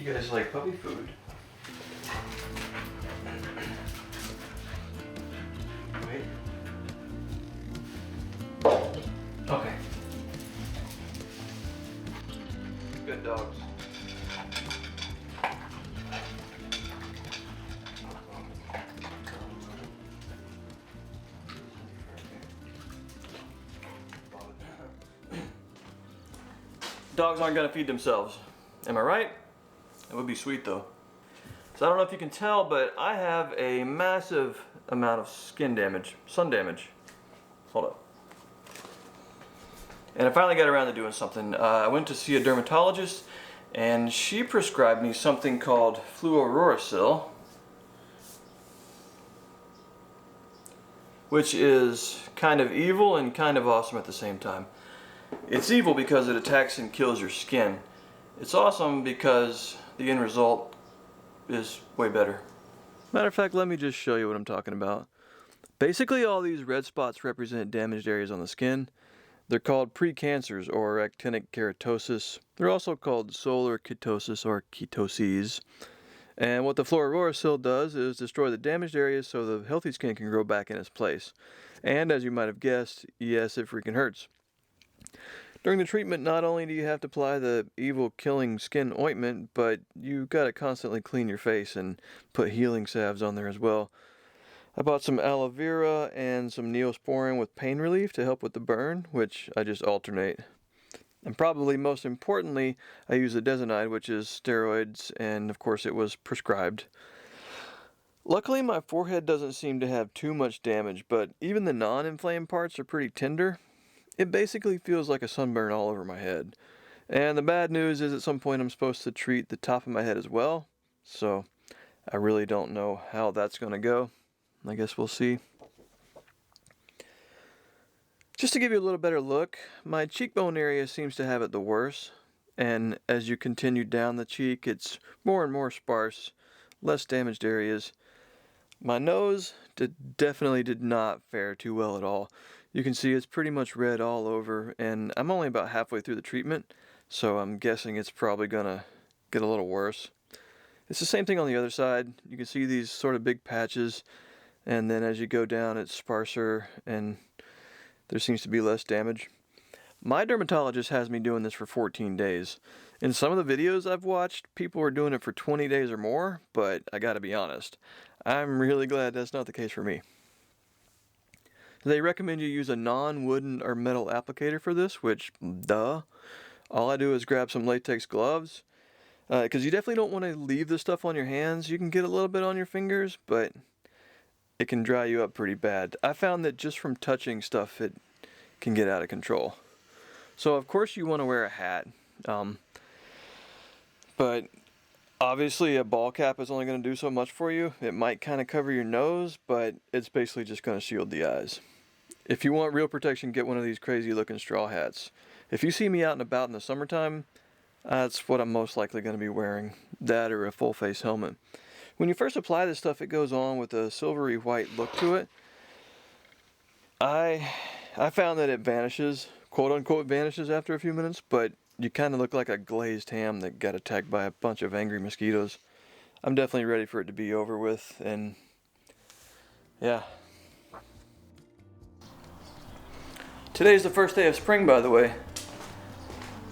You guys like puppy food? Wait. Okay. Good dogs. Dogs aren't gonna feed themselves. Am I right? It would be sweet though. So I don't know if you can tell, but I have a massive amount of skin damage, sun damage. Hold up. And I finally got around to doing something. I went to see a dermatologist and she prescribed me something called fluorouracil, which is kind of evil and kind of awesome at the same time. It's evil because it attacks and kills your skin. It's awesome because the end result is way better. Matter of fact, let me just show you what I'm talking about. Basically, all these red spots represent damaged areas on the skin. They're called precancers or actinic keratosis. They're also called solar ketosis or ketoses. And what the fluorouracil does is destroy the damaged areas so the healthy skin can grow back in its place. And as you might have guessed, yes, it freaking hurts. During the treatment, not only do you have to apply the evil killing skin ointment, but you gotta constantly clean your face and put healing salves on there as well. I bought some aloe vera and some neosporin with pain relief to help with the burn, which I just alternate. And probably most importantly, I use the Desinide, which is steroids, and of course it was prescribed. Luckily, my forehead doesn't seem to have too much damage, but even the non-inflamed parts are pretty tender. It basically feels like a sunburn all over my head. And the bad news is at some point I'm supposed to treat the top of my head as well, so I really don't know how that's going to go. I guess we'll see. Just to give you a little better look, my cheekbone area seems to have it the worst, and as you continue down the cheek, it's more and more sparse, less damaged areas. My nose definitely did not fare too well at all. You can see it's pretty much red all over, and I'm only about halfway through the treatment, so I'm guessing it's probably gonna get a little worse. It's the same thing on the other side. You can see these sort of big patches, and then as you go down it's sparser and there seems to be less damage. My dermatologist has me doing this for 14 days. In some of the videos I've watched, people are doing it for 20 days or more, but I gotta be honest, I'm really glad that's not the case for me. They recommend you use a non-wooden or metal applicator for this, which, duh. All I do is grab some latex gloves, because you definitely don't want to leave this stuff on your hands. You can get a little bit on your fingers, but it can dry you up pretty bad. I found that just from touching stuff, it can get out of control. So of course you want to wear a hat, but obviously a ball cap is only going to do so much for you. It might kind of cover your nose, but it's basically just going to shield the eyes. If you want real protection, get one of these crazy looking straw hats. If you see me out and about in the summertime, that's what I'm most likely going to be wearing. That or a full face helmet. When you first apply this stuff, it goes on with a silvery white look to it. I found that it vanishes, quote unquote vanishes after a few minutes, but you kind of look like a glazed ham that got attacked by a bunch of angry mosquitoes. I'm definitely ready for it to be over with, and yeah. Today's the first day of spring, by the way.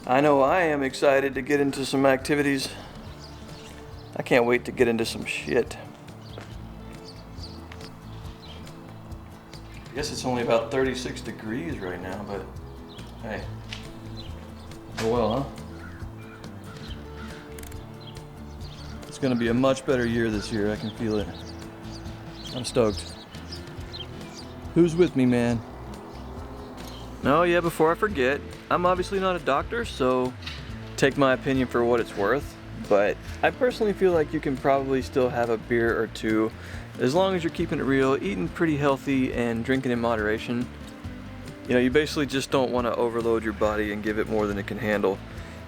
I know I am excited to get into some activities. I can't wait to get into some shit. I guess it's only about 36 degrees right now, but hey. Oh well, huh? It's gonna be a much better year this year, I can feel it. I'm stoked. Who's with me, man? Oh yeah, before I forget, I'm obviously not a doctor, so take my opinion for what it's worth, but I personally feel like you can probably still have a beer or two as long as you're keeping it real, eating pretty healthy, and drinking in moderation. You know, you basically just don't want to overload your body and give it more than it can handle.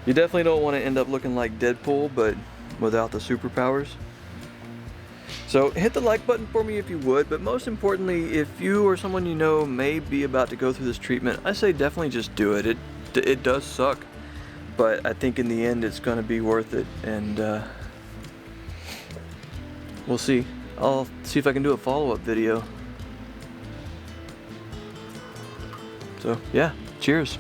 You definitely don't want to end up looking like Deadpool, but without the superpowers. So hit the like button for me if you would, but most importantly, if you or someone you know may be about to go through this treatment, I say definitely just do it. It does suck, but I think in the end it's going to be worth it, and we'll see. I'll see if I can do a follow-up video. So yeah, cheers.